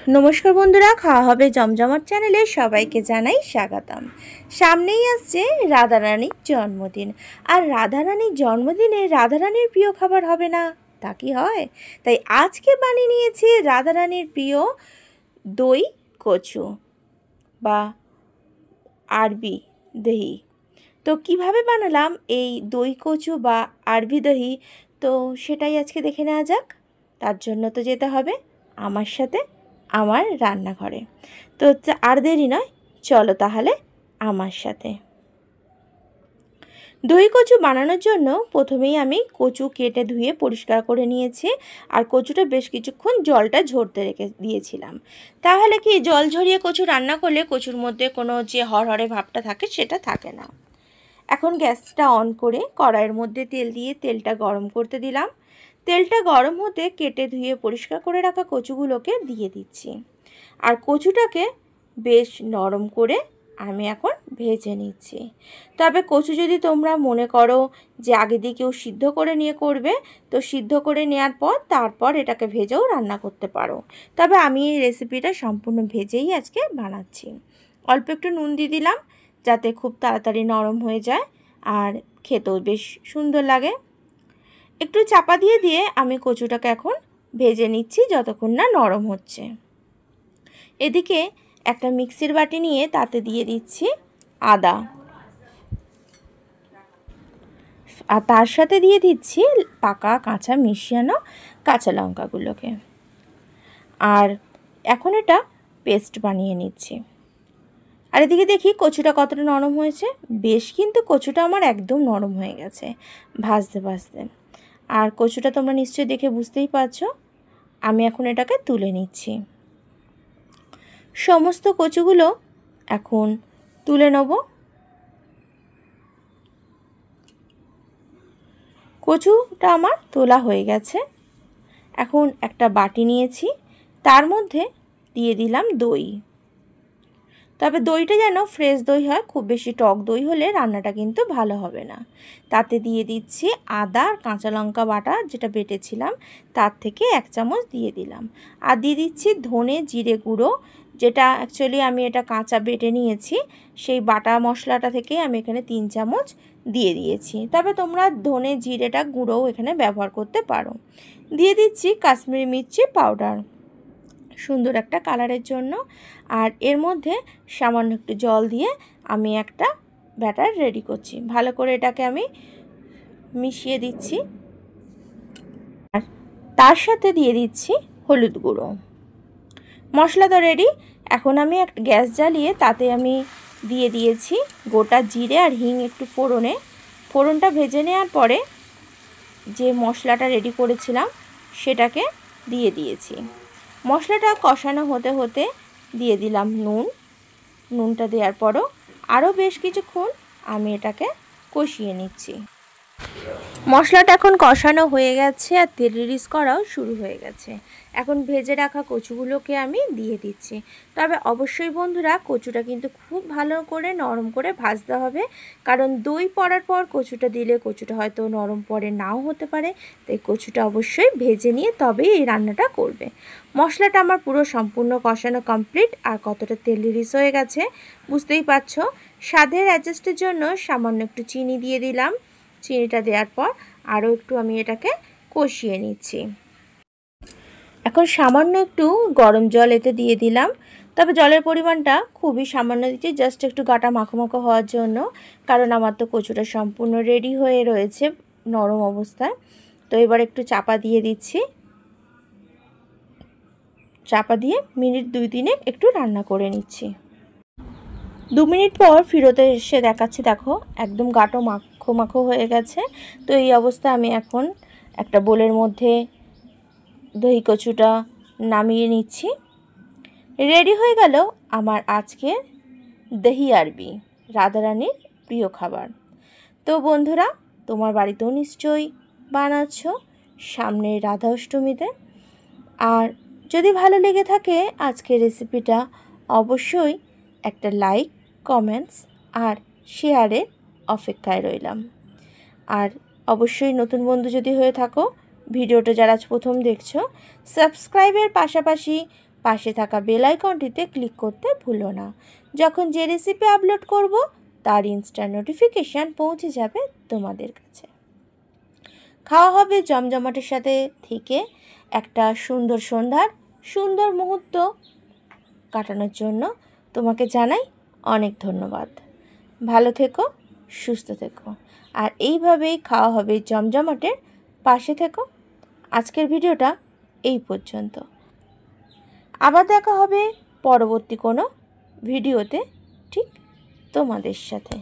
নমস্কার বন্ধুরা, খাওয়া হবে জমজমাট চ্যানেলে সবাইকে জানাই স্বাগতম। সামনেই আসছে রাধারানীর জন্মদিন, আর রাধারানীর জন্মদিনে রাধারানীর প্রিয় খাবার হবে না তা কি হয়? তাই আজকে বানিয়ে নিয়েছি রাধারানীর প্রিয় দই কচু বা আরবি দহি। তো কিভাবে বানালাম এই দই কচু বা আরবি দহি, তো সেটাই আজকে দেখে নেওয়া যাক। তার জন্য তো যেতে হবে আমার সাথে আমার রান্নাঘরে। তো আর দেরি নয়, চলো তাহলে আমার সাথে। দই কচু বানানোর জন্য প্রথমেই আমি কচু কেটে ধুয়ে পরিষ্কার করে নিয়েছি, আর কচুটা বেশ কিছুক্ষণ জলটা ঝরতে রেখে দিয়েছিলাম। তাহলে কি, জল ঝরিয়ে কচু রান্না করলে কচুর মধ্যে কোনো যে হরহরে ভাবটা থাকে সেটা থাকে না। এখন গ্যাসটা অন করে কড়াইয়ের মধ্যে তেল দিয়ে তেলটা গরম করতে দিলাম। তেলটা গরম হতে কেটে ধুয়ে পরিষ্কার করে রাখা কচুগুলোকে দিয়ে দিচ্ছি, আর কচুটাকে বেশ নরম করে আমি এখন ভেজে নিচ্ছি। তবে কচু যদি তোমরা মনে করো যে আগে দিয়ে কেউ সিদ্ধ করে নিয়ে করবে, তো সিদ্ধ করে নেওয়ার পর তারপর এটাকে ভেজেও রান্না করতে পারো। তবে আমি এই রেসিপিটা সম্পূর্ণ ভেজেই আজকে বানাচ্ছি। অল্প একটু নুন দিয়ে দিলাম যাতে খুব তাড়াতাড়ি নরম হয়ে যায় আর খেতেও বেশ সুন্দর লাগে। একটু চাপা দিয়ে দিয়ে আমি কচুটাকে এখন ভেজে নিচ্ছি যতক্ষণ না নরম হচ্ছে। এদিকে একটা মিক্সির বাটি নিয়ে তাতে দিয়ে দিচ্ছি আদা, আর তার সাথে দিয়ে দিচ্ছি পাকা কাঁচা মিশিয়ানো কাঁচা লঙ্কাগুলোকে, আর এখন এটা পেস্ট বানিয়ে নিচ্ছি। আর এদিকে দেখি কচুটা কতটা নরম হয়েছে। বেশ কিন্তু কচুটা আমার একদম নরম হয়ে গেছে ভাজতে ভাজতে। আর কচুটা তোমরা নিশ্চয়ই দেখে বুঝতেই পারছো। আমি এখন এটাকে তুলে নিচ্ছি। সমস্ত কচুগুলো এখন তুলে নেব। কচুটা আমার তোলা হয়ে গেছে। এখন একটা বাটি নিয়েছি, তার মধ্যে দিয়ে দিলাম দই। তবে দইটা যেন ফ্রেশ দই হয়, খুব বেশি টক দই হলে রান্নাটা কিন্তু ভালো হবে না। তাতে দিয়ে দিচ্ছি আদা আর কাঁচা লঙ্কা বাটা, যেটা বেটেছিলাম তার থেকে 1 চামচ দিয়ে দিলাম। আর দিয়ে দিচ্ছি ধনে জিরে গুঁড়ো, যেটা অ্যাকচুয়ালি আমি এটা কাঁচা বেটে নিয়েছি, সেই বাটা মশলাটা থেকে আমি এখানে 3 চামচ দিয়ে দিয়েছি। তবে তোমরা ধনে জিরেটা গুঁড়োও এখানে ব্যবহার করতে পারো। দিয়ে দিচ্ছি কাশ্মীরি মির্চি পাউডার, সুন্দর একটা কালারের জন্য। আর এর মধ্যে সামান্য একটু জল দিয়ে আমি একটা ব্যাটার রেডি করছি। ভালো করে এটাকে আমি মিশিয়ে দিচ্ছি, আর তার সাথে দিয়ে দিচ্ছি হলুদ গুঁড়ো। মশলা তো রেডি। এখন আমি একটা গ্যাস জ্বালিয়ে তাতে আমি দিয়ে দিয়েছি গোটা জিরে আর হিং একটু ফোড়নে। ফোড়নটা ভেজে নেওয়ার পরে যে মশলাটা রেডি করেছিলাম সেটাকে দিয়ে দিয়েছি। মশলাটা কষানো হতে হতে দিয়ে দিলাম নুন। নুনটা দেওয়ার পরও আরও বেশ কিছুক্ষণ আমি এটাকে কষিয়ে নিচ্ছি। মশলাটা এখন কষানো হয়ে গেছে আর তেল রিলিজ করাও শুরু হয়ে গেছে। এখন ভেজে রাখা কচুগুলোকে আমি দিয়ে দিচ্ছি। তবে অবশ্যই বন্ধুরা, কচুটা কিন্তু খুব ভালো করে নরম করে ভাজতে হবে, কারণ দই পড়ার পর কচুটা দিলে কচুটা হয়তো নরম পড়ে নাও হতে পারে। তাই কচুটা অবশ্যই ভেজে নিয়ে তবেই এই রান্নাটা করবে। মশলাটা আমার পুরো সম্পূর্ণ কষানো কমপ্লিট, আর কতটা তেল রিলিজ হয়ে গেছে বুঝতেই পারছো। স্বাদের অ্যাডজাস্টের জন্য সামান্য একটু চিনি দিয়ে দিলাম। চিনিটা দেওয়ার পর আরও একটু আমি এটাকে কষিয়ে নিচ্ছি। এখন সামান্য একটু গরম জল এতে দিয়ে দিলাম। তবে জলের পরিমাণটা খুবই সামান্য দিচ্ছি, জাস্ট একটু গাটা মাখো মাখো হওয়ার জন্য, কারণ আমার তো কচুটা সম্পূর্ণ রেডি হয়ে রয়েছে নরম অবস্থায়। তো এবার একটু চাপা দিয়ে দিচ্ছি। চাপা দিয়ে মিনিট 2-3 একটু রান্না করে নিচ্ছি। 2 মিনিট পর ফিরতে এসে দেখাচ্ছি, দেখো একদম গাটো মাখো মাখো হয়ে গেছে। তো এই অবস্থায় আমি এখন একটা বোলের মধ্যে দই কচুটা নামিয়ে নিচ্ছি। রেডি হয়ে গেল আমার আজকে দহি আরবি, রাধারানীর প্রিয় খাবার। তো বন্ধুরা, তোমার বাড়িতেও নিশ্চয়ই বানাচ্ছ সামনের রাধা অষ্টমীতে। আর যদি ভালো লেগে থাকে আজকের রেসিপিটা, অবশ্যই একটা লাইক, কমেন্টস আর শেয়ারের অপেক্ষায় রইলাম। আর অবশ্যই নতুন বন্ধু যদি হয়ে থাকো, ভিডিওটা যারা প্রথম দেখছো, সাবস্ক্রাইবের পাশাপাশি পাশে থাকা বেল আইকনটিতে ক্লিক করতে ভুলো না। যখন যে রেসিপি আপলোড করব তার ইনস্ট্যান্ট নোটিফিকেশান পৌঁছে যাবে তোমাদের কাছে। খাওয়া হবে জমজমাটের সাথে থেকে একটা সুন্দর সন্ধ্যার সুন্দর মুহূর্ত কাটানোর জন্য তোমাকে জানাই অনেক ধন্যবাদ। ভালো থেকো, সুস্থ থেকো, আর এইভাবেই খাওয়া হবে জমজমাটের পাশে থেকো। আজকের ভিডিওটা এই পর্যন্ত। আবার দেখা হবে পরবর্তী কোনো ভিডিওতে ঠিক তোমাদের সাথে।